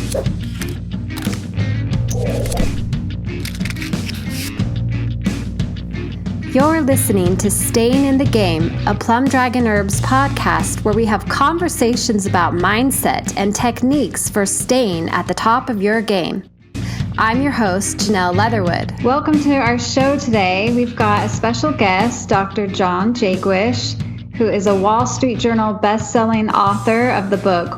You're listening to Staying in the Game, a Plum Dragon Herbs podcast where we have conversations about mindset and techniques for staying at the top of your game. I'm your host, Janelle Leatherwood. Welcome to our show today. We've got a special guest, Dr. John Jaquish, who is a Wall Street Journal best-selling author of the book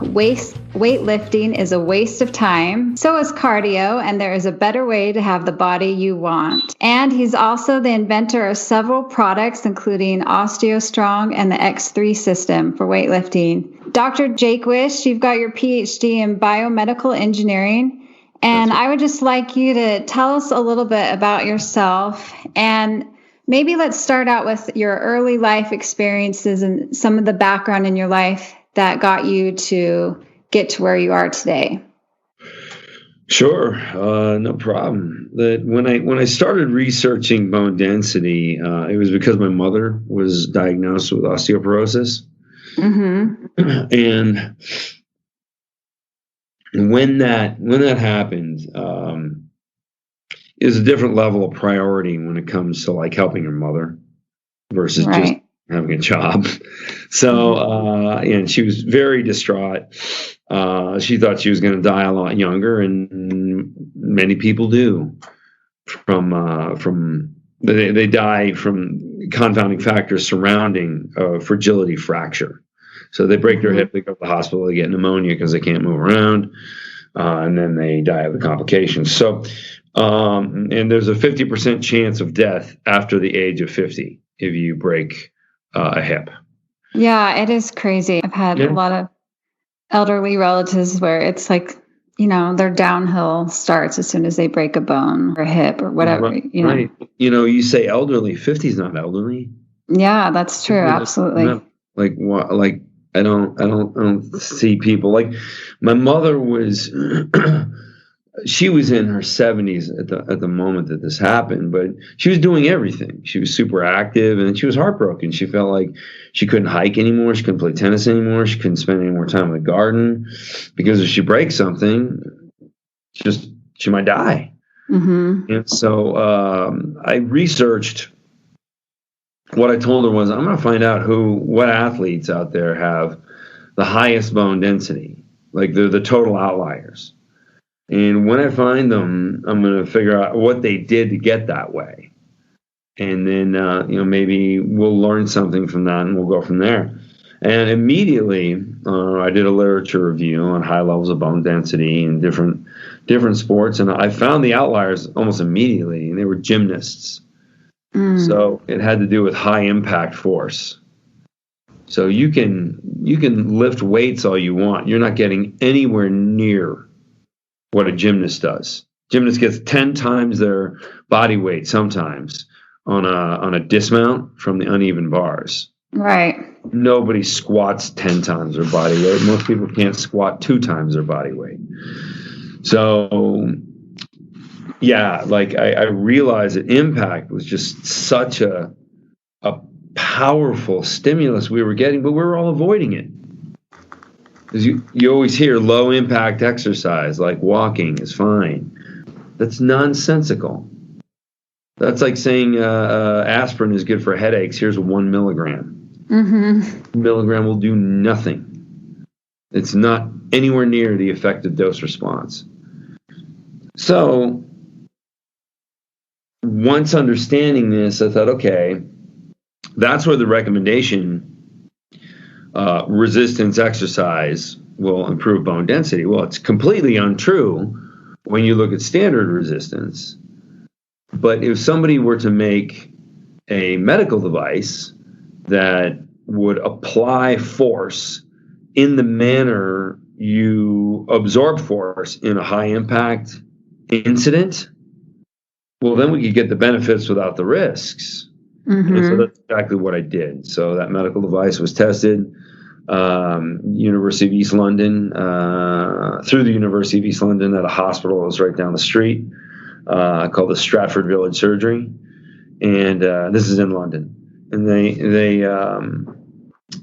Weightlifting is a Waste of Time. So is cardio, and there is a better way to have the body you want. And he's also the inventor of several products, including Osteostrong and the X3 system for weightlifting. Dr. Jaquish, you've got your Ph.D. in biomedical engineering. And I would just like you to tell us a little bit about yourself, and maybe let's start out with your early life experiences and some of the background in your life that got you to get to where you are today. Sure, no problem. When I started researching bone density, it was because my mother was diagnosed with osteoporosis, and when that happened, is a different level of priority when it comes to like helping your mother versus just having a job. So, and she was very distraught. She thought she was going to die a lot younger, and many people do they die from confounding factors surrounding fragility fracture. So they break their hip, they go to the hospital, they get pneumonia because they can't move around, and then they die of the complications. So, and there's a 50% chance of death after the age of 50 if you break a hip. Yeah, it is crazy. I've had a lot of elderly relatives where it's like, their downhill starts as soon as they break a bone or a hip or whatever. Right. You say elderly, 50 is not elderly. Yeah, that's true. Absolutely. Like what? Like I don't see people like my mother was. She was in her 70s at the moment that this happened, but she was doing everything. She was super active, and she was heartbroken. She felt like she couldn't hike anymore. She couldn't play tennis anymore. She couldn't spend any more time in the garden because if she breaks something, she might die. And so I researched. What I told her was, I'm going to find out what athletes out there have the highest bone density, like they're the total outliers. And when I find them, I'm going to figure out what they did to get that way. And then, maybe we'll learn something from that and we'll go from there. And immediately, I did a literature review on high levels of bone density in different sports. And I found the outliers almost immediately, and they were gymnasts. So it had to do with high impact force. So you can lift weights all you want. You're not getting anywhere near what a gymnast does. Gymnast gets 10 times their body weight sometimes on a dismount from the uneven bars. Right. Nobody squats 10 times their body weight. Most people can't squat 2 times their body weight. So yeah, like I realized that impact was just such a powerful stimulus we were getting, but we were all avoiding it. Because you always hear low impact exercise, like walking is fine. That's nonsensical. That's like saying aspirin is good for headaches. Here's 1 milligram. Milligram will do nothing. It's not anywhere near the effective dose response. So once understanding this, I thought, okay, that's where the recommendation resistance exercise will improve bone density. Well, it's completely untrue when you look at standard resistance. But if somebody were to make a medical device that would apply force in the manner you absorb force in a high impact incident, well, then we could get the benefits without the risks. And so that's exactly what I did. So that medical device was tested, University of East London, through the University of East London at a hospital that was right down the street, called the Stratford Village Surgery. And this is in London. And they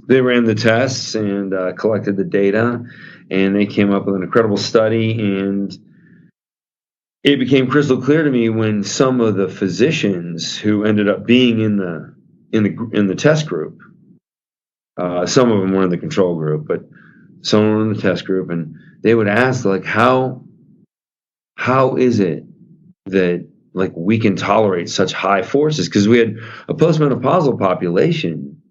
they ran the tests and collected the data, and they came up with an incredible study. And it became crystal clear to me when some of the physicians who ended up being in the test group, some of them were in the control group, but some were in the test group, and they would ask, like, how is it that, like, we can tolerate such high forces? Because we had a postmenopausal population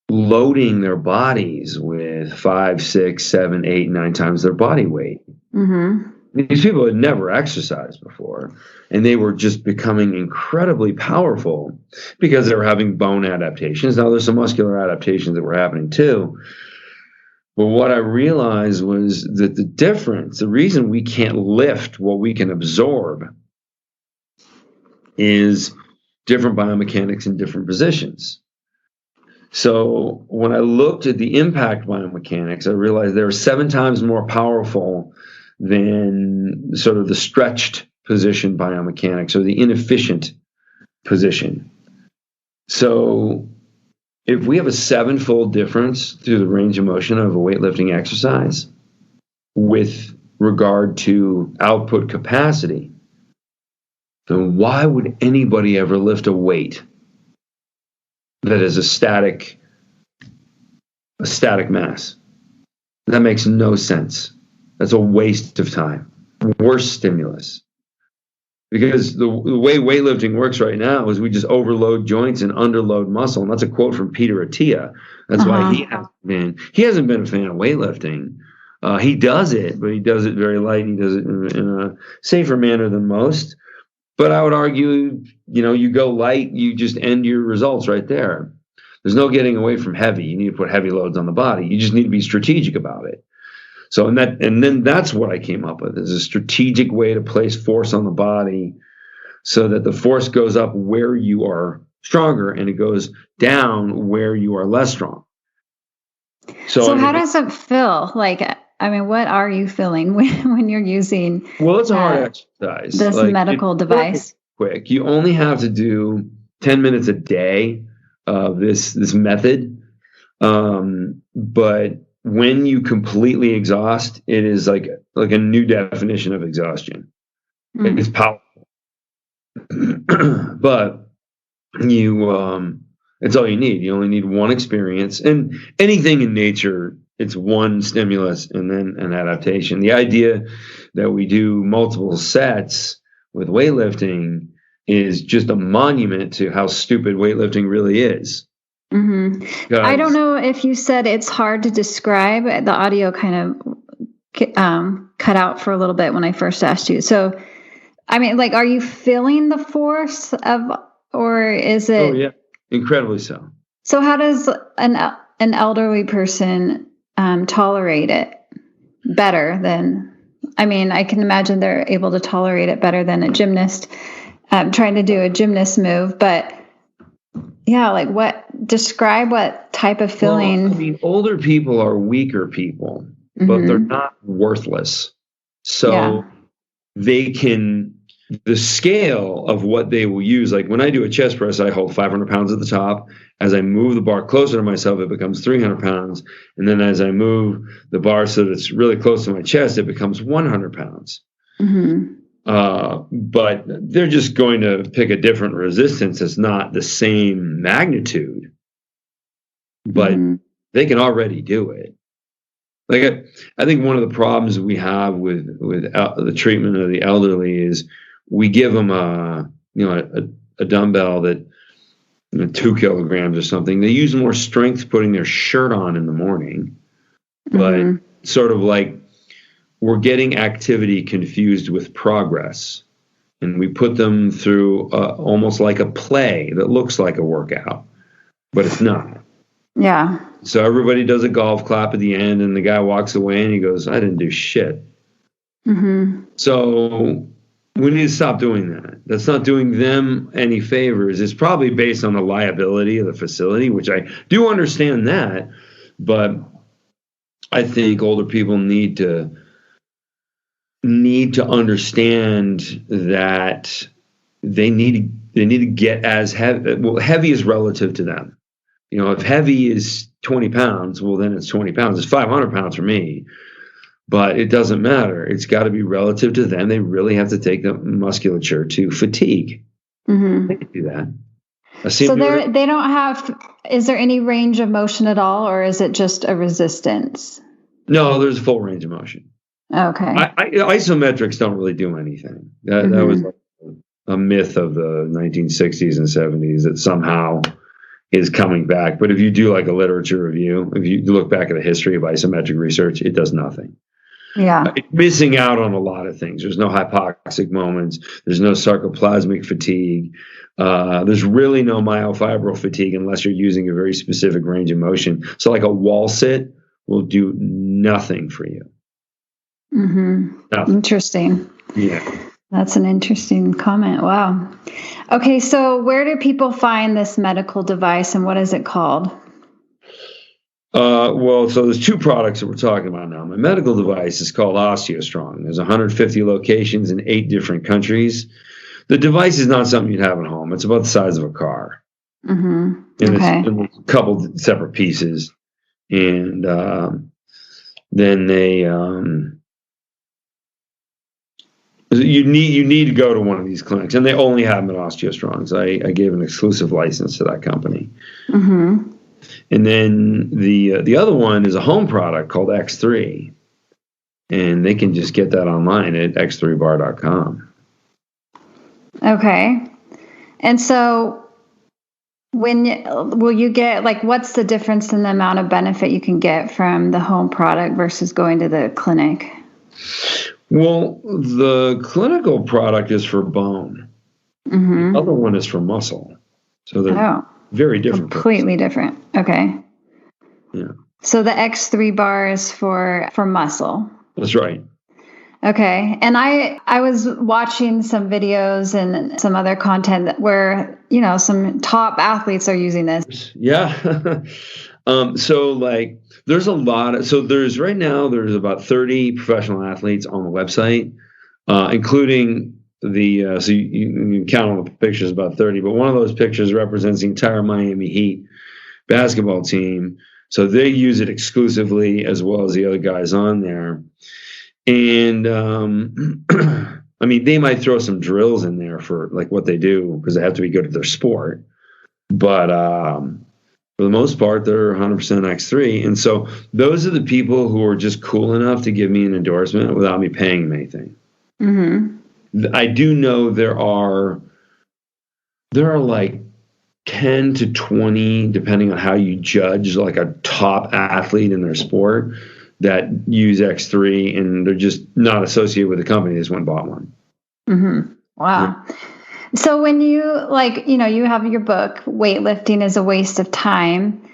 loading their bodies with 5, 6, 7, 8, 9 times their body weight. Mm-hmm. These people had never exercised before, and they were just becoming incredibly powerful because they were having bone adaptations. Now, there's some muscular adaptations that were happening too. But what I realized was that the reason we can't lift what we can absorb is different biomechanics in different positions. So when I looked at the impact biomechanics, I realized they were 7 times more powerful than sort of the stretched position biomechanics or the inefficient position. So if we have a 7-fold difference through the range of motion of a weightlifting exercise with regard to output capacity, then why would anybody ever lift a weight that is a static mass? That makes no sense. That's a waste of time. Worst stimulus. Because the way weightlifting works right now is we just overload joints and underload muscle. And that's a quote from Peter Attia. That's why he hasn't been a fan of weightlifting. He does it, but he does it very light. And he does it in a safer manner than most. But I would argue, you go light, you just end your results right there. There's no getting away from heavy. You need to put heavy loads on the body. You just need to be strategic about it. So, and then that's what I came up with, is a strategic way to place force on the body so that the force goes up where you are stronger and it goes down where you are less strong. So how does it feel? Like, I mean, what are you feeling when you're using it's a hard exercise. This medical device? Quick. You only have to do 10 minutes a day of this method. But when you completely exhaust, it is like a new definition of exhaustion. Mm. It's powerful. But it's all you need. You only need one experience. And anything in nature, it's one stimulus and then an adaptation. The idea that we do multiple sets with weightlifting is just a monument to how stupid weightlifting really is. Mm-hmm. I don't know if you said it's hard to describe. The audio kind of cut out for a little bit when I first asked you. So, I mean, like, are you feeling the force or is it? Oh yeah, incredibly so. So, how does an elderly person tolerate it better than? I mean, I can imagine they're able to tolerate it better than a gymnast trying to do a gymnast move, but. Yeah, like describe what type of feeling. Well, I mean, older people are weaker people, but they're not worthless. So they can, the scale of what they will use, like when I do a chest press, I hold 500 pounds at the top. As I move the bar closer to myself, it becomes 300 pounds. And then as I move the bar so that it's really close to my chest, it becomes 100 pounds. Mm-hmm. But they're just going to pick a different resistance. It's not the same magnitude, but they can already do it. Like I think one of the problems we have with the treatment of the elderly is we give them a dumbbell that 2 kilograms or something. They use more strength putting their shirt on in the morning, but sort of like. We're getting activity confused with progress. And we put them through almost like a play that looks like a workout, but it's not. Yeah. So everybody does a golf clap at the end and the guy walks away and he goes, I didn't do shit. Mm-hmm. So we need to stop doing that. That's not doing them any favors. It's probably based on the liability of the facility, which I do understand that. But I think older people need to understand that they need to get as heavy. Well, heavy is relative to them. if heavy is 20 pounds, well, then it's 20 pounds. It's 500 pounds for me. But it doesn't matter. It's got to be relative to them. They really have to take the musculature to fatigue. Mm-hmm. They can do that. So they don't have, is there any range of motion at all, or is it just a resistance? No, there's a full range of motion. Okay. Isometrics don't really do anything. That was like a myth of the 1960s and 70s that somehow is coming back. But if you do like a literature review, if you look back at the history of isometric research, it does nothing. Yeah. It's missing out on a lot of things. There's no hypoxic moments. There's no sarcoplasmic fatigue. There's really no myofibril fatigue unless you're using a very specific range of motion. So like a wall sit will do nothing for you. Mm-hmm. Nothing. Interesting. Yeah. That's an interesting comment. Wow. Okay, so where do people find this medical device and what is it called? So there's two products that we're talking about now. My medical device is called Osteostrong. There's 150 locations in 8 different countries. The device is not something you'd have at home. It's about the size of a car. Mm-hmm. And okay. it's a couple separate pieces. And then they... You need to go to one of these clinics, and they only have them at Osteostrong. So I gave an exclusive license to that company. Mm-hmm. And then the other one is a home product called X3, and they can just get that online at x3bar.com. Okay, and so will you get, like, what's the difference in the amount of benefit you can get from the home product versus going to the clinic? Well, the clinical product is for bone. Mm-hmm. The other one is for muscle. So they're very different. Completely different. Okay. Yeah. So the X3 bar is for muscle. That's right. Okay. And I was watching some videos and some other content where, some top athletes are using this. Yeah. So like there's a lot there's about 30 professional athletes on the website, including so you can count on the pictures, about 30, but one of those pictures represents the entire Miami Heat basketball team. So they use it exclusively, as well as the other guys on there. And I mean, they might throw some drills in there for like what they do because they have to be good at their sport. But for the most part, they're 100% X3. And so those are the people who are just cool enough to give me an endorsement without me paying them anything. Mm-hmm. I do know there are like 10 to 20, depending on how you judge, like a top athlete in their sport that use X3, and they're just not associated with the company. They just went and bought one. Mm-hmm. Wow. Yeah. So when you you have your book, Weightlifting is a Waste of Time.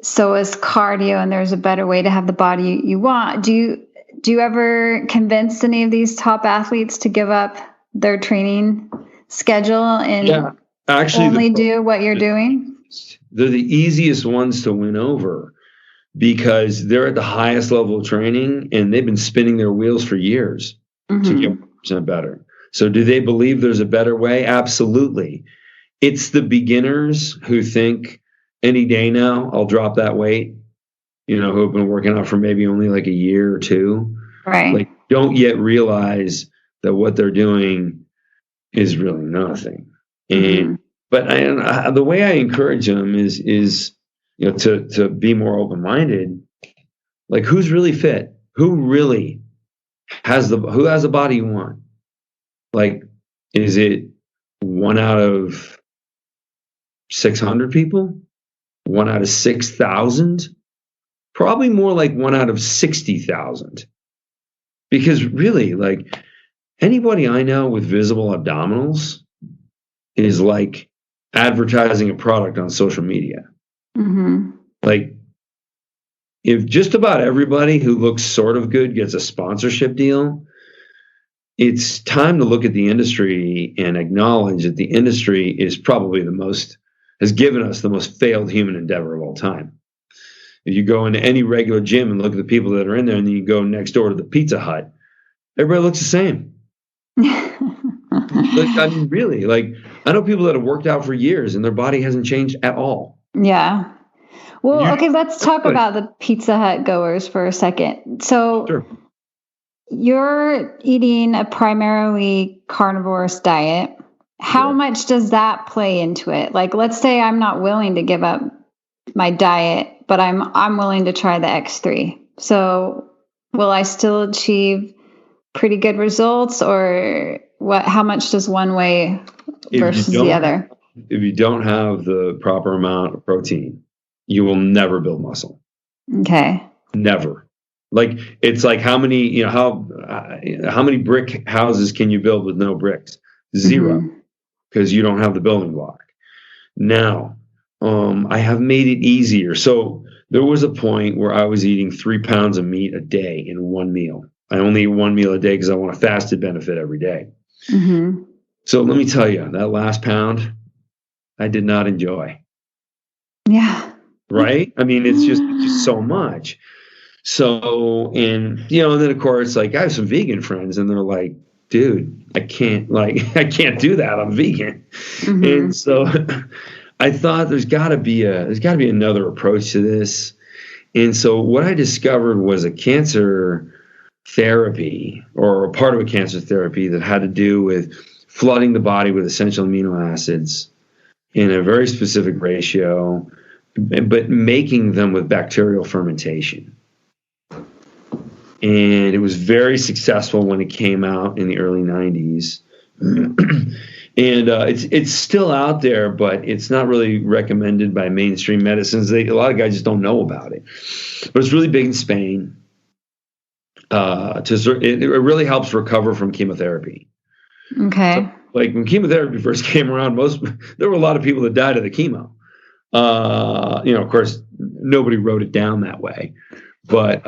So is cardio, and there's a better way to have the body you want. Do you ever convince any of these top athletes to give up their training schedule and only do what you're doing? They're the easiest ones to win over because they're at the highest level of training and they've been spinning their wheels for years to get 1% better. So do they believe there's a better way? Absolutely. It's the beginners who think any day now I'll drop that weight, who have been working out for maybe only like a year or two. Right. Like don't yet realize that what they're doing is really nothing. And but the way I encourage them is to be more open-minded. Like who's really fit? Who really has the body you want? Like, is it 1 out of 600 people? 1 out of 6,000? Probably more like 1 out of 60,000. Because really, like anybody I know with visible abdominals is like advertising a product on social media. Mm-hmm. Like if just about everybody who looks sort of good gets a sponsorship deal, it's time to look at the industry and acknowledge that the industry is probably has given us the most failed human endeavor of all time. If you go into any regular gym and look at the people that are in there, and then you go next door to the Pizza Hut, everybody looks the same. I mean, really, like I know people that have worked out for years and their body hasn't changed at all. Yeah. Well, okay, let's talk about the Pizza Hut goers for a second. So Sure. You're eating a primarily carnivorous diet. How much does that play into it? Like, let's say I'm not willing to give up my diet, but I'm willing to try the X3. So will I still achieve pretty good results, or what? How much does one weigh versus the other? If you don't have the proper amount of protein, you will never build muscle. Okay. Never. Like, it's like how many brick houses can you build with no bricks? Zero, because you don't have the building block. Now, I have made it easier. So there was a point where I was eating 3 pounds of meat a day in one meal. I only eat one meal a day because I want a fasted benefit every day. So let me tell you, that last pound, I did not enjoy. Yeah. Right? I mean, it's just so much. So, and then of course, like, I have some vegan friends and they're like, dude, I can't do that. I'm vegan. And so I thought there's gotta be another approach to this. And so what I discovered was a cancer therapy, or a part of a cancer therapy, that had to do with flooding the body with essential amino acids in a very specific ratio, but making them with bacterial fermentation. And it was very successful when it came out in the early 90s. And it's still out there, but it's not really recommended by mainstream medicines. A lot of guys just don't know about it. But it's really big in Spain. It really helps recover from chemotherapy. Okay. So, like, when chemotherapy first came around, there were a lot of people that died of the chemo. Of course, nobody wrote it down that way. But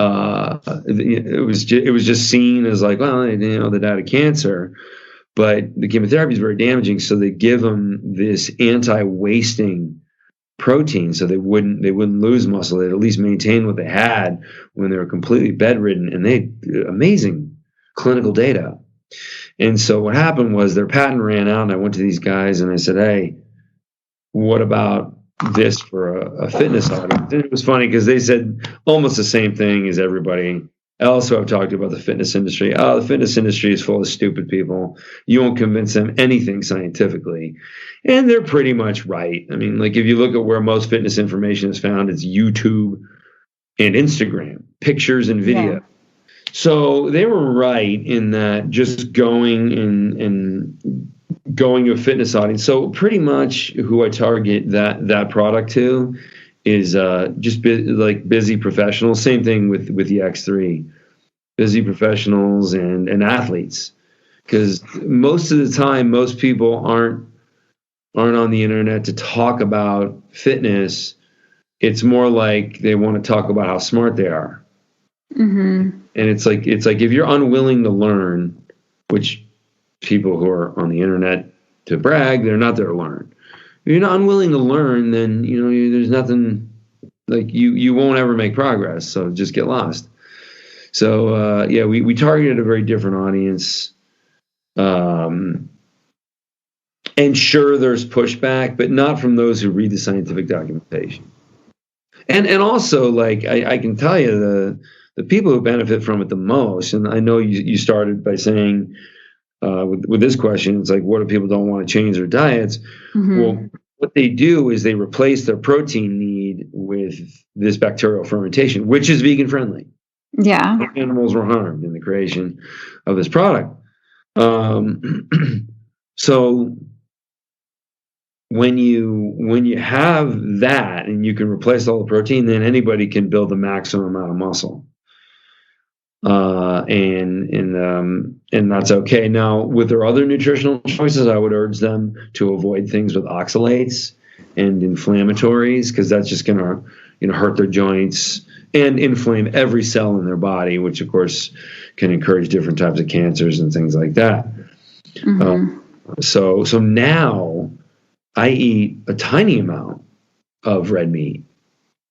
it was just seen as like, well, they died of cancer. But the chemotherapy is very damaging, so they give them this anti-wasting protein, so they wouldn't lose muscle. They'd at least maintain what they had when they were completely bedridden, and they had amazing clinical data. And so what happened was their patent ran out, and I went to these guys and I said, hey, what about this for a fitness audience? And it was funny because they said almost the same thing as everybody else who I've talked to about the fitness industry. Oh, the fitness industry is full of stupid people. You won't convince them anything scientifically. And they're pretty much right. I mean, like, if you look at where most fitness information is found, it's YouTube and Instagram, pictures and video. Yeah. So they were right in that just going and going to a fitness audience. So pretty much who I target that product to is just busy professionals. Same thing with the X3, busy professionals and athletes, because most of the time, most people aren't on the internet to talk about fitness. It's more like they want to talk about how smart they are. And it's like if you're unwilling to learn, which people who are on the internet to brag, they're not there to learn. If you're not unwilling to learn, then there's nothing, like, you won't ever make progress. So just get lost. So we targeted a very different audience. And sure, there's pushback, but not from those who read the scientific documentation. And also, like, I can tell you the people who benefit from it the most, and I know you started by saying with this question, it's like, what if people don't want to change their diets? Well, what they do is they replace their protein need with this bacterial fermentation, which is vegan friendly. Yeah. No animals were harmed in the creation of this product. So when you have that and you can replace all the protein, then anybody can build the maximum amount of muscle. And that's okay. Now, with their other nutritional choices, I would urge them to avoid things with oxalates and inflammatories, because that's just going to hurt their joints and inflame every cell in their body, which of course can encourage different types of cancers and things like that. So now I eat a tiny amount of red meat,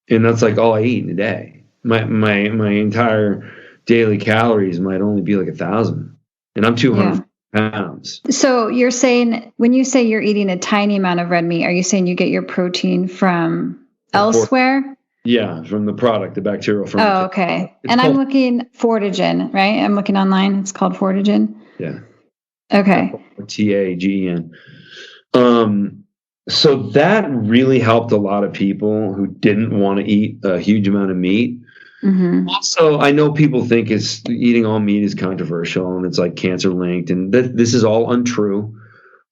and that's like all I eat in a day. My entire daily calories might only be like 1,000, and I'm 200 pounds. So you're saying, when you say you're eating a tiny amount of red meat, are you saying you get your protein from elsewhere? Yeah, from the product, the bacterial fermentation. Oh, okay. And I'm looking Fortigen, right? I'm looking online. It's called Fortigen. Yeah. Okay. TAGEN. So that really helped a lot of people who didn't want to eat a huge amount of meat. Mm-hmm. Also, I know people think eating all meat is controversial and it's like cancer linked, and this is all untrue.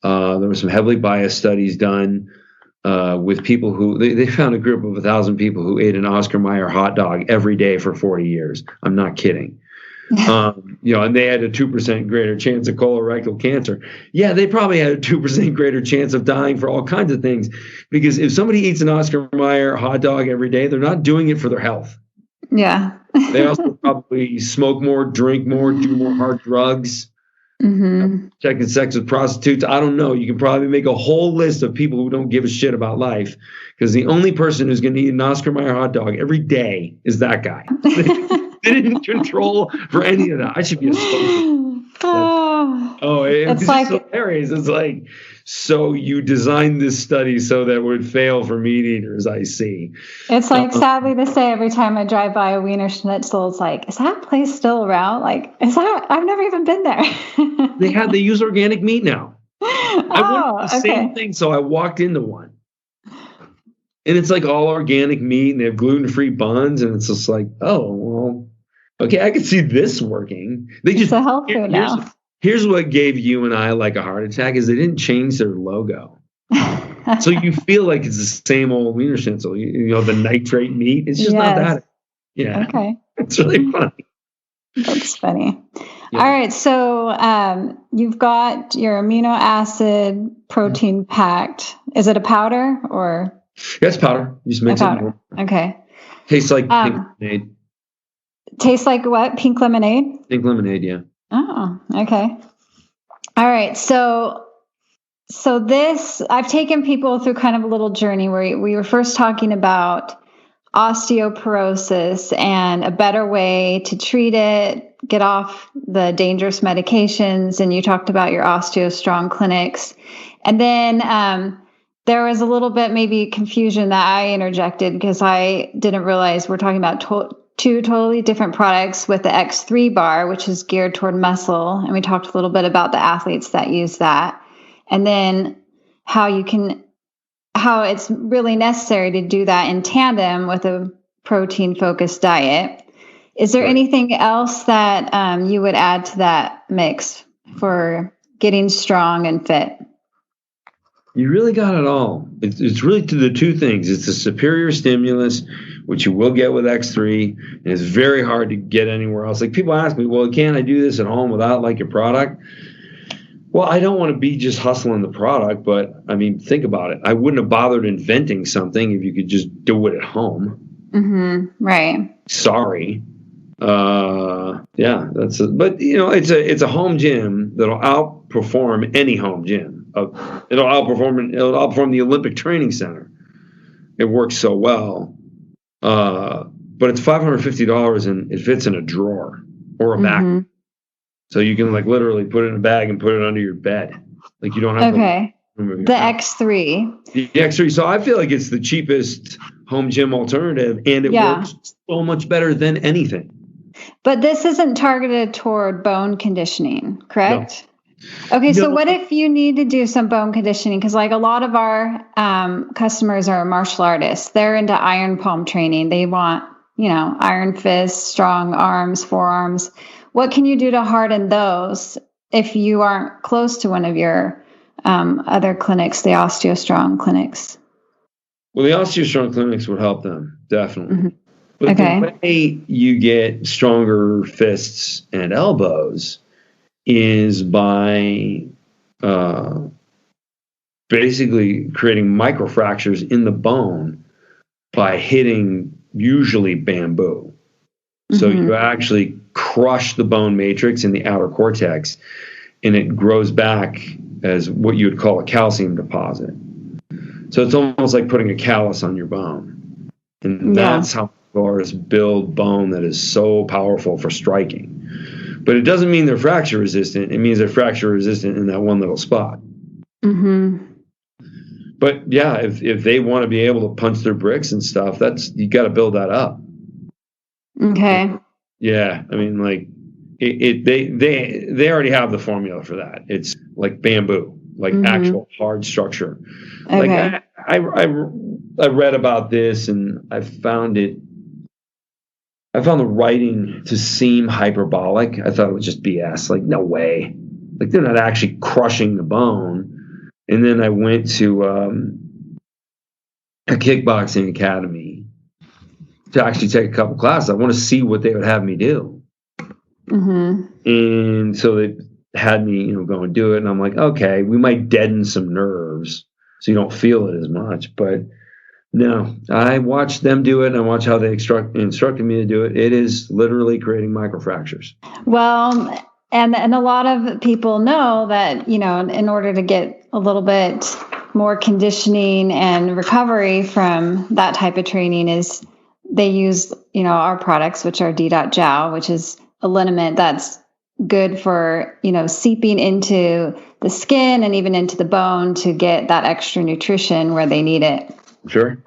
There were some heavily biased studies done with people who they found a group of 1,000 people who ate an Oscar Mayer hot dog every day for 40 years. I'm not kidding. And they had a 2% greater chance of colorectal cancer. Yeah, they probably had a 2% greater chance of dying for all kinds of things, because if somebody eats an Oscar Mayer hot dog every day, they're not doing it for their health. Yeah. They also probably smoke more, drink more, do more hard drugs, checking sex with prostitutes. I don't know. You can probably make a whole list of people who don't give a shit about life, because the only person who's going to eat an Oscar Mayer hot dog every day is that guy. They didn't control for any of that. I should be a spokesman. It's like hilarious. It's like, so you designed this study so that it would fail for meat eaters, I see. It's like, sadly to say, every time I drive by a Wiener Schnitzel, it's like, is that place still around? Like, I've never even been there. They use organic meat now. I wanted the same thing, so I walked into one. And it's like all organic meat, and they have gluten-free buns, and it's just like, oh, well, okay, I can see this working. It's a health food now. Here's what gave you and I like a heart attack is they didn't change their logo. So you feel like it's the same old Wiener Schnitzel, the nitrate meat. It's just not that. Yeah. Okay. It's really funny. That's funny. Yeah. All right. So you've got your amino acid protein packed. Is it a powder or? Yeah, it's powder. You just mix it. Okay. Tastes like pink lemonade. Tastes like what? Pink lemonade? Pink lemonade, yeah. Oh, okay. All right. So this, I've taken people through kind of a little journey where we were first talking about osteoporosis and a better way to treat it, get off the dangerous medications. And you talked about your Osteostrong clinics. And then there was a little bit maybe confusion that I interjected because I didn't realize we're talking about two totally different products, with the X3 bar, which is geared toward muscle. And we talked a little bit about the athletes that use that. And then how it's really necessary to do that in tandem with a protein-focused diet. Is there anything else that you would add to that mix for getting strong and fit? You really got it all. It's really to the two things. It's a superior stimulus, which you will get with X3, and it's very hard to get anywhere else. Like, people ask me, well, can't I do this at home without like your product? Well, I don't want to be just hustling the product, but I mean, think about it. I wouldn't have bothered inventing something if you could just do it at home. Mm-hmm. Right. Sorry. But it's a home gym that'll outperform any home gym. It'll outperform the Olympic Training Center. It works so well. But it's $550 and it fits in a drawer or a bag. So you can like literally put it in a bag and put it under your bed. Like, you don't have to remove the X3. The X3. So I feel like it's the cheapest home gym alternative, and it works so much better than anything. But this isn't targeted toward bone conditioning, correct? No. Okay, so what if you need to do some bone conditioning? Because like a lot of our customers are martial artists. They're into iron palm training. They want, iron fists, strong arms, forearms. What can you do to harden those if you aren't close to one of your other clinics, the Osteostrong clinics? Well, the Osteostrong clinics would help them, definitely. Mm-hmm. But the way you get stronger fists and elbows is by basically creating microfractures in the bone by hitting usually bamboo. So you actually crush the bone matrix in the outer cortex, and it grows back as what you would call a calcium deposit. So it's almost like putting a callus on your bone. And that's how bars build bone that is so powerful for striking. But it doesn't mean they're fracture resistant. It means they're fracture resistant in that one little spot. But yeah, if they want to be able to punch their bricks and stuff, you got to build that up. Okay. Yeah, I mean, like they already have the formula for that. It's like bamboo, like actual hard structure. Okay. Like I read about this and I found the writing to seem hyperbolic. I thought it was just BS. Like, no way. Like, they're not actually crushing the bone. And then I went to a kickboxing academy to actually take a couple classes. I want to see what they would have me do. And so they had me, go and do it. And I'm like, okay, we might deaden some nerves so you don't feel it as much. But no, I watched them do it, and I watched how they instructed me to do it. It is literally creating microfractures. Well, and a lot of people know that, in order to get a little bit more conditioning and recovery from that type of training is they use, our products, which are Dit Da Jow, which is a liniment that's good for, seeping into the skin and even into the bone to get that extra nutrition where they need it. Sure.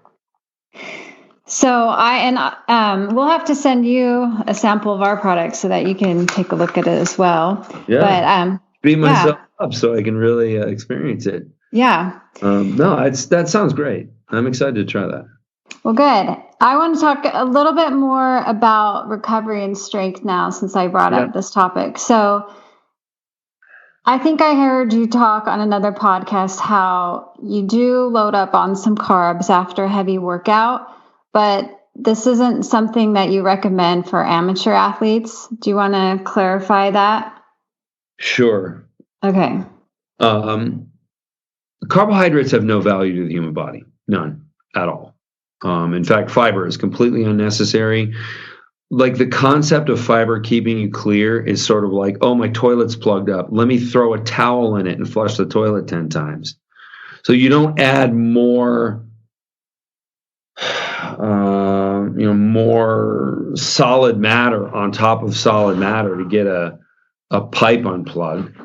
So we'll have to send you a sample of our products so that you can take a look at it as well. Yeah. But beat myself up so I can really experience it. Yeah. No, that sounds great. I'm excited to try that. Well, good. I want to talk a little bit more about recovery and strength now, since I brought up this topic. So I think I heard you talk on another podcast how you do load up on some carbs after a heavy workout, but this isn't something that you recommend for amateur athletes. Do you want to clarify that? Sure. Okay. Carbohydrates have no value to the human body. None at all. In fact, fiber is completely unnecessary. Like, the concept of fiber keeping you clear is sort of like, oh, my toilet's plugged up. Let me throw a towel in it and flush the toilet 10 times. So you don't add more, more solid matter on top of solid matter to get a pipe unplugged.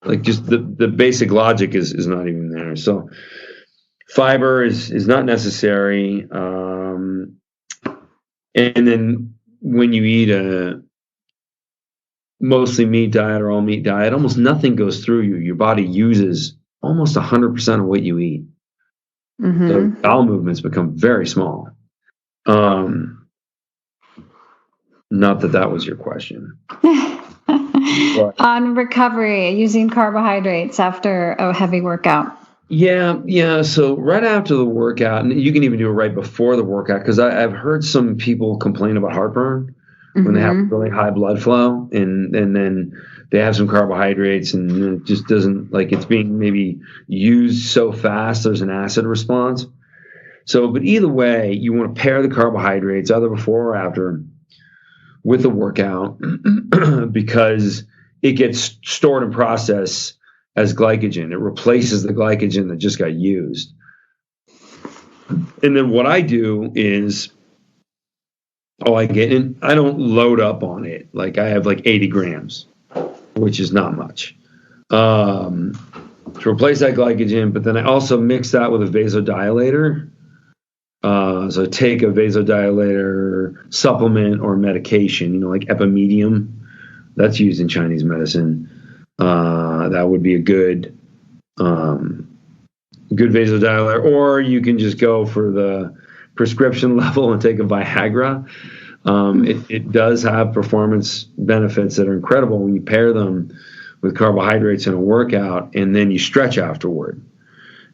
Like, just the basic logic is not even there. So fiber is not necessary. And then when you eat a mostly meat diet or all meat diet, almost nothing goes through you. Your body uses almost 100% of what you eat. So bowel movements become very small. Not that was your question. On recovery, using carbohydrates after a heavy workout. Yeah. So right after the workout, and you can even do it right before the workout, because I've heard some people complain about heartburn when they have really high blood flow, and then they have some carbohydrates, and it just doesn't, like, it's being maybe used so fast, there's an acid response. So, but either way, you want to pair the carbohydrates either before or after with the workout because it gets stored and processed as glycogen. It replaces the glycogen that just got used. And then what I do is, I don't load up on it. Like, I have like 80 grams, which is not much, to replace that glycogen. But then I also mix that with a vasodilator. So take a vasodilator supplement or medication, like epimedium. That's used in Chinese medicine. That would be a good vasodilator. Or you can just go for the prescription level and take a Viagra. It does have performance benefits that are incredible when you pair them with carbohydrates in a workout, and then you stretch afterward.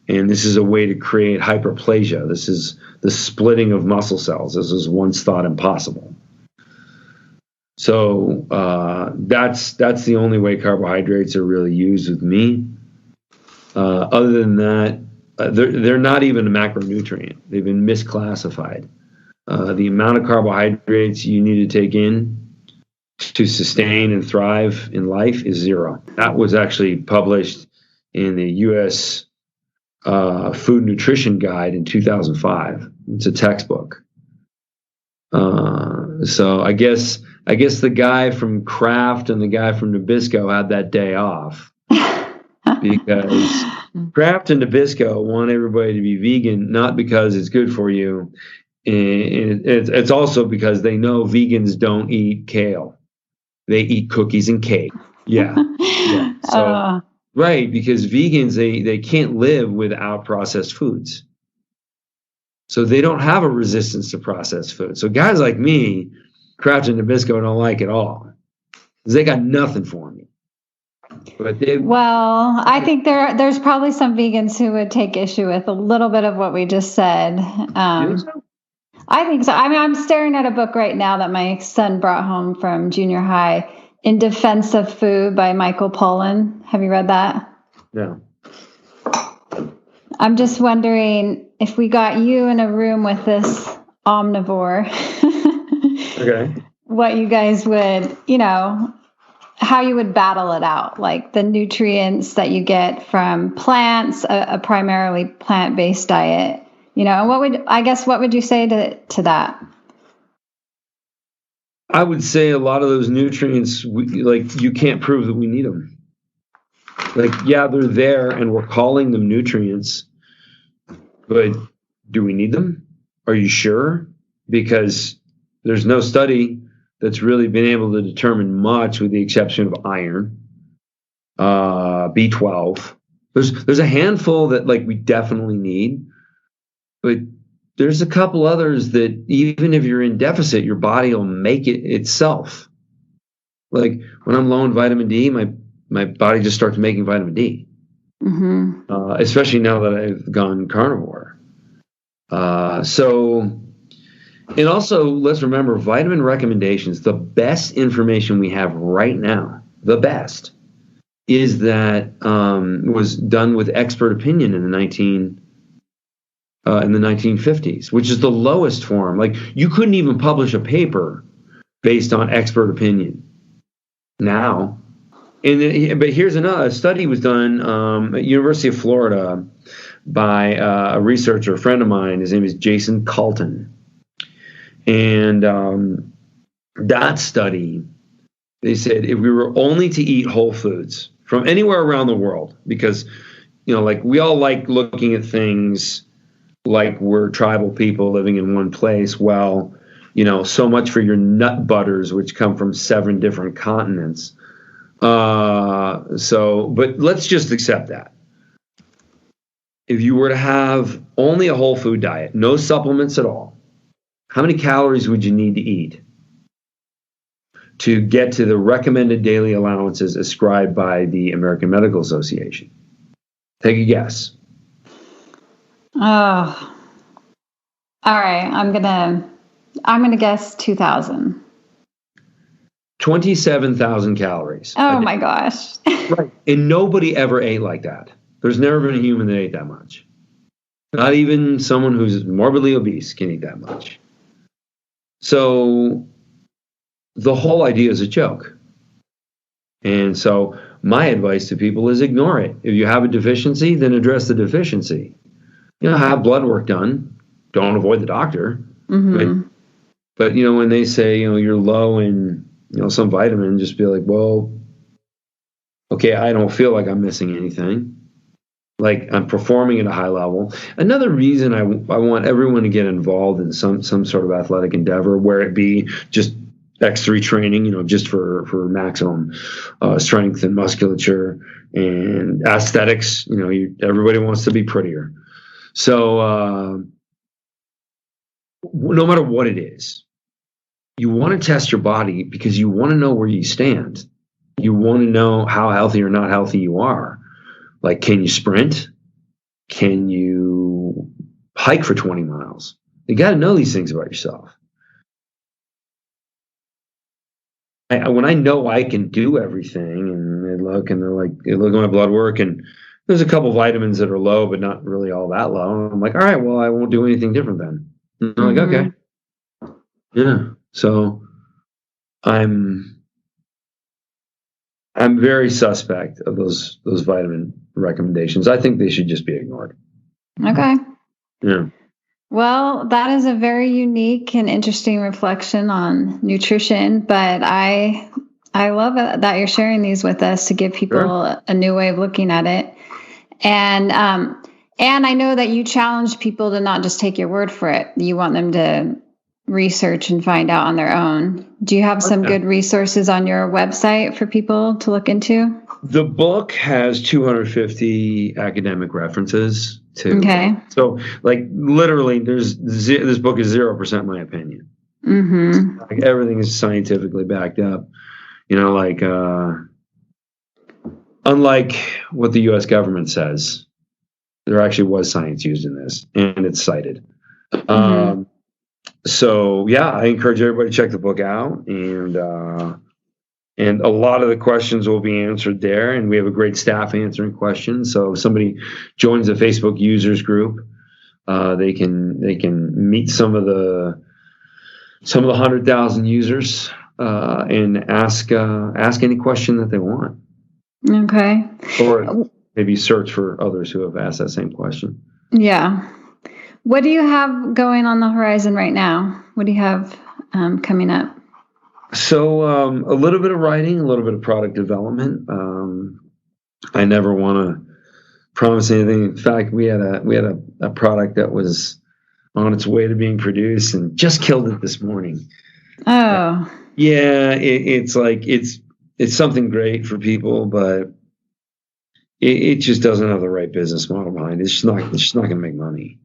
And this is a way to create hyperplasia. This is the splitting of muscle cells. This was once thought impossible. So that's the only way carbohydrates are really used with me. Other than that, they're not even a macronutrient. They've been misclassified. The amount of carbohydrates you need to take in to sustain and thrive in life is 0. That was actually published in the U.S. Food Nutrition Guide in 2005. It's a textbook. So I guess the guy from Kraft and the guy from Nabisco had that day off because Kraft and Nabisco want everybody to be vegan, not because it's good for you. It's also because they know vegans don't eat kale. They eat cookies and cake. Yeah. So, right, because vegans, they can't live without processed foods. So they don't have a resistance to processed food. So guys like me, Kraft and Nabisco don't like it all. They got nothing for me. But well, I think there's probably some vegans who would take issue with a little bit of what we just said. I think so. I mean, I'm staring at a book right now that my son brought home from junior high, In Defense of Food by Michael Pollan. Have you read that? No. I'm just wondering if we got you in a room with this omnivore, okay, what you guys would, how you would battle it out, like the nutrients that you get from plants, a primarily plant-based diet, and what would you say to that? I would say a lot of those nutrients, you can't prove that we need them. Yeah, they're there and we're calling them nutrients, but do we need them? Are you sure? Because there's no study that's really been able to determine much, with the exception of iron, B12. There's a handful that we definitely need, but there's a couple others that even if you're in deficit, your body will make it itself. Like when I'm low in vitamin D, my body just starts making vitamin D. Mm-hmm. Especially now that I've gone carnivore. And also, let's remember, vitamin recommendations, the best information we have right now, the best, is that was done with expert opinion in the 1950s, which is the lowest form. You couldn't even publish a paper based on expert opinion now. But here's a study was done at University of Florida by a researcher, a friend of mine. His name is Jason Calton. And that study, they said if we were only to eat whole foods from anywhere around the world, because, we all like looking at things like we're tribal people living in one place. Well, so much for your nut butters, which come from 7 different continents. But let's just accept that. If you were to have only a whole food diet, no supplements at all, how many calories would you need to eat to get to the recommended daily allowances ascribed by the American Medical Association? Take a guess. Oh, all right. I'm gonna guess 2,000. 27,000 calories. Oh my gosh. Right. And nobody ever ate like that. There's never been a human that ate that much. Not even someone who's morbidly obese can eat that much. So the whole idea is a joke. And so my advice to people is ignore it. If you have a deficiency, then address the deficiency. Have blood work done. Don't avoid the doctor. Mm-hmm. But when they say, you're low in, some vitamin, just be like, well, okay, I don't feel like I'm missing anything. I'm performing at a high level. Another reason I want everyone to get involved in some sort of athletic endeavor, where it be just X3 training, just for maximum strength and musculature and aesthetics. Everybody wants to be prettier. So no matter what it is, you want to test your body because you want to know where you stand. You want to know how healthy or not healthy you are. Can you sprint? Can you hike for 20 miles? You got to know these things about yourself. When I know I can do everything, and they look at my blood work, and there's a couple vitamins that are low, but not really all that low. I'm like, all right, well, I won't do anything different then. And I'm like, okay. Yeah. So I'm very suspect of those vitamin recommendations. I think they should just be ignored. Okay. Yeah. Well, that is a very unique and interesting reflection on nutrition, but I love that you're sharing these with us to give people a new way of looking at it. And I know that you challenge people to not just take your word for it. You want them to research and find out on their own. Do you have some good resources on your website for people to look into? The book has 250 academic references too. Okay. So, like, literally, this book is 0% my opinion. Mm-hmm. Like, everything is scientifically backed up. You know, like, unlike what the U.S. government says, there actually was science used in this, and it's cited. Mm-hmm. So, yeah, I encourage everybody to check the book out, and a lot of the questions will be answered there, and we have a great staff answering questions. So if somebody joins the Facebook users group, they can meet some of the 100,000 users and ask any question that they want. Okay. Or maybe search for others who have asked that same question. Yeah. What do you have going on the horizon right now? What do you have coming up? So a little bit of writing, a little bit of product development. I never want to promise anything. In fact, we had a product that was on its way to being produced and just killed it this morning. Oh. Yeah, it's something great for people, but it just doesn't have the right business model behind it. It's just not going to make money.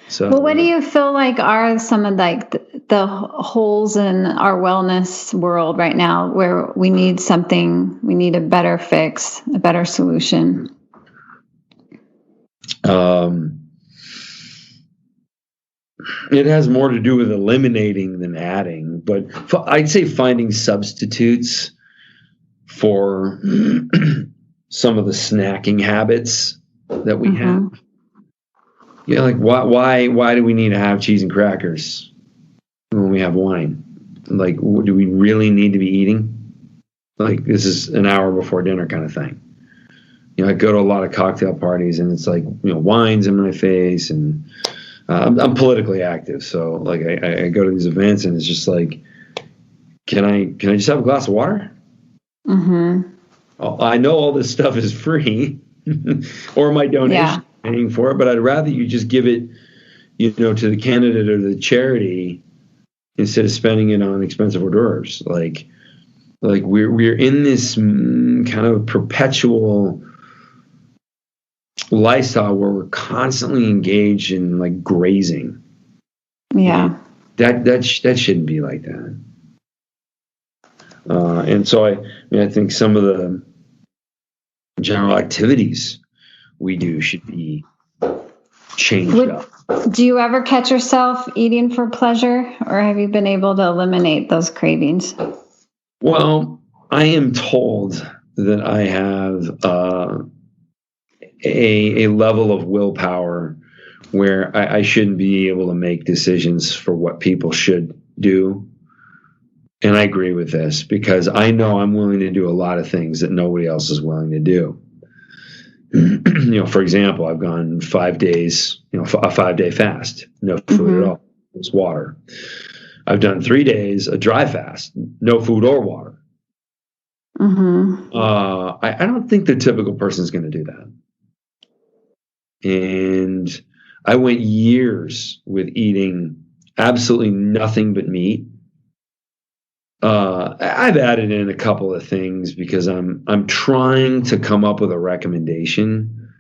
So, well, what do you feel like are some of like the holes in our wellness world right now where we need a better fix, a better solution? It has more to do with eliminating than adding, but I'd say finding substitutes for some of the snacking habits that we have. Yeah, like why do we need to have cheese and crackers when we have wine? Like, do we really need to be eating? Like, this is an hour before dinner kind of thing. You know, I go to a lot of cocktail parties, and it's like, you know, wine's in my face, and I'm politically active, so like I go to these events, and it's just like, can I just have a glass of water? Mm-hmm. I know all this stuff is free, or my donation paying for it, but I'd rather you just give it, you know, to the candidate or the charity instead of spending it on expensive hors d'oeuvres. Like we're in this kind of perpetual lifestyle where we're constantly engaged in like grazing. Yeah. That shouldn't be like that. And so I think some of the general activities we do should be changed up. Do you ever catch yourself eating for pleasure, or have you been able to eliminate those cravings? Well, I am told that I have a level of willpower where I shouldn't be able to make decisions for what people should do. And I agree with this because I know I'm willing to do a lot of things that nobody else is willing to do. You know, for example, I've gone 5 days, you know, a 5-day fast, no food at all, just water. I've done 3 days, a dry fast, no food or water. I don't think the typical person is going to do that. And I went years with eating absolutely nothing but meat. I've added in a couple of things because I'm trying to come up with a recommendation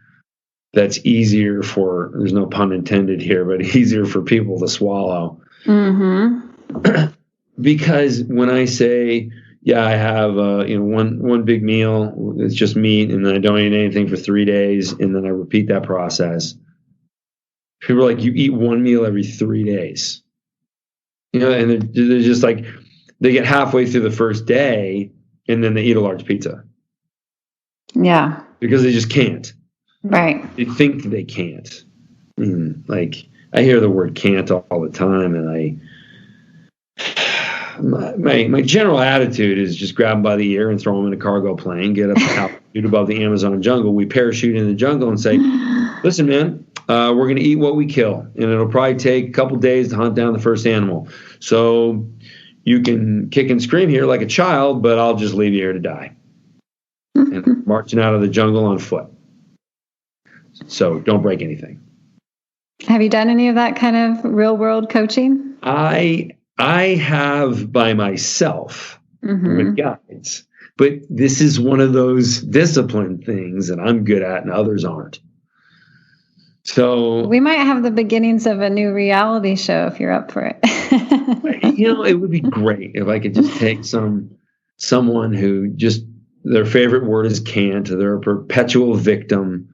that's easier for, there's no pun intended here, but easier for people to swallow. Because when I say, yeah, I have you know, one big meal, it's just meat, and then I don't eat anything for 3 days, and then I repeat that process. People are like, you eat one meal every 3 days, you know, and they're just like, they get halfway through the first day, and then they eat a large pizza. Yeah, because they just can't. Right. They think they can't. Like, I hear the word "can't" all the time, and my general attitude is just grab them by the ear and throw them in a cargo plane, get up to altitude above the Amazon jungle. We parachute in the jungle and say, listen, man, we're going to eat what we kill. And it'll probably take a couple days to hunt down the first animal. So you can kick and scream here like a child, but I'll just leave you here to die. And marching out of the jungle on foot. So don't break anything. Have you done any of that kind of real world coaching? I have by myself with guides, but this is one of those discipline things that I'm good at and others aren't. So we might have the beginnings of a new reality show if you're up for it. It would be great if I could just take someone who just their favorite word is can't. They're a perpetual victim.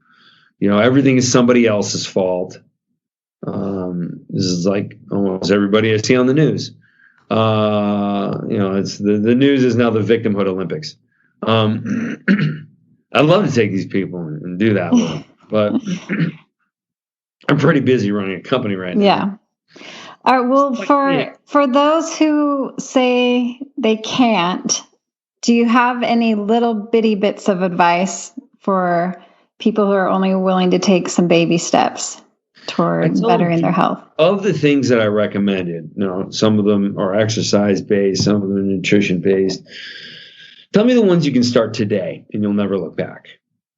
Everything is somebody else's fault. This is like almost everybody I see on the news. It's the news is now the victimhood Olympics. I'd love to take these people and do that with them, but I'm pretty busy running a company right now. Yeah. All right. Well, for those who say they can't, do you have any little bitty bits of advice for people who are only willing to take some baby steps toward bettering their health? Of the things that I recommended, some of them are exercise-based, some of them are nutrition-based. Tell me the ones you can start today and you'll never look back.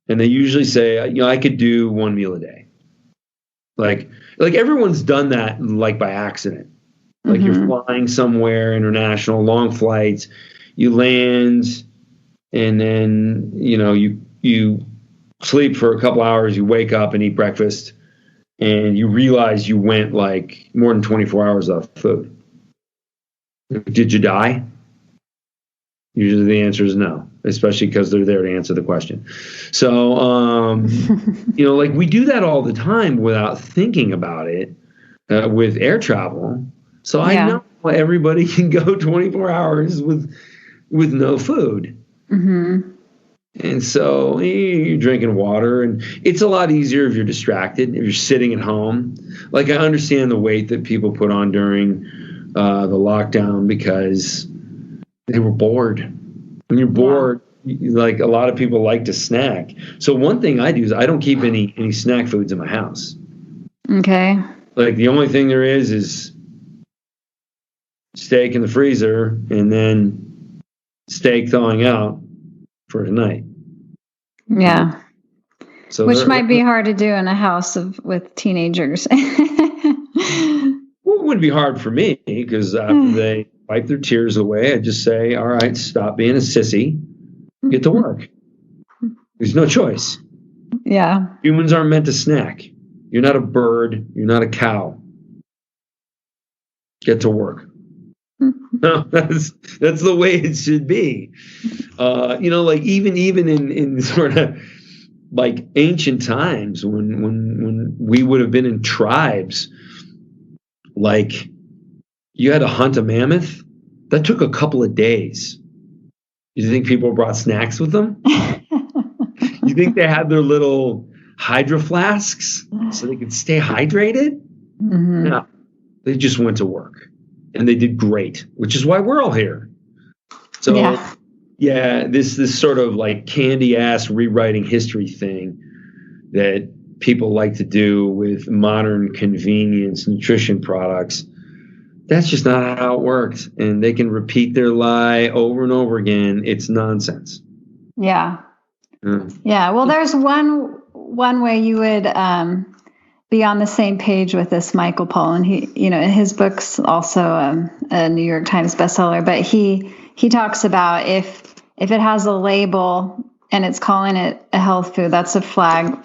And they usually say, I could do one meal a day. Like everyone's done that like by accident. Like you're flying somewhere, international, long flights, you land and then, you sleep for a couple hours, you wake up and eat breakfast and you realize you went like more than 24 hours without food. Did you die? Usually the answer is no, especially because they're there to answer the question. So, we do that all the time without thinking about it with air travel. So I know everybody can go 24 hours with no food. And so you're drinking water, and it's a lot easier if you're distracted, if you're sitting at home. Like I understand the weight that people put on during the lockdown because they were bored. When you're bored, like a lot of people like to snack. So one thing I do is I don't keep any snack foods in my house. Okay. Like the only thing there is steak in the freezer and then steak thawing out for tonight. Yeah. So which might be hard to do in a house with teenagers. Well, it wouldn't be hard for me because after they wipe their tears away, I just say, all right, stop being a sissy, get to work. There's no choice. Yeah. Humans aren't meant to snack. You're not a bird. You're not a cow. Get to work. No, that's the way it should be. Like even in sort of like ancient times when we would have been in tribes, like you had to hunt a mammoth. That took a couple of days. You think people brought snacks with them? You think they had their little hydro flasks so they could stay hydrated? No, they just went to work. And they did great, which is why we're all here. So, this sort of like candy ass rewriting history thing that people like to do with modern convenience nutrition products, that's just not how it works. And they can repeat their lie over and over again. It's nonsense. Yeah. Yeah. Well, there's one way you would be on the same page with this Michael Pollan. He, his book's also a New York Times bestseller, but he talks about if it has a label and it's calling it a health food, that's a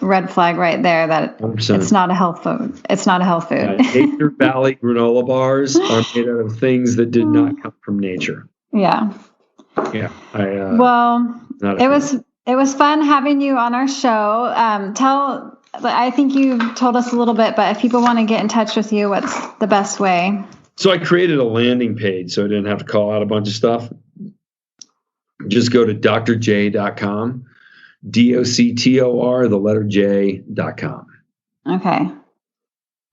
red flag right there that 100%. It's not a health food. It's not a health food. Nature Valley granola bars are made out of things that did not come from nature. Yeah. Yeah. It was fun having you on our show. I think you told us a little bit, but if people want to get in touch with you, what's the best way? So I created a landing page so I didn't have to call out a bunch of stuff. Just go to drj.com, DOCTOR, the letter J.com. Okay.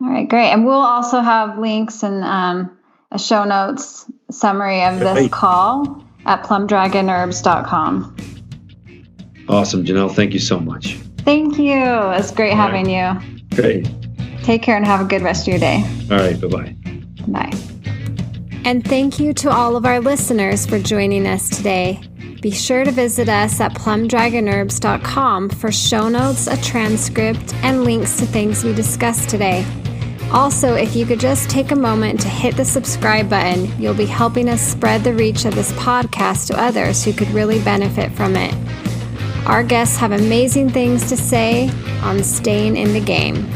All right, great. And we'll also have links and a show notes summary of this call at plumdragonherbs.com. Awesome, Janelle. Thank you so much. Thank you. It's great having you. Great. Take care and have a good rest of your day. All right. Bye-bye. Bye. And thank you to all of our listeners for joining us today. Be sure to visit us at plumdragonherbs.com for show notes, a transcript, and links to things we discussed today. Also, if you could just take a moment to hit the subscribe button, you'll be helping us spread the reach of this podcast to others who could really benefit from it. Our guests have amazing things to say on staying in the game.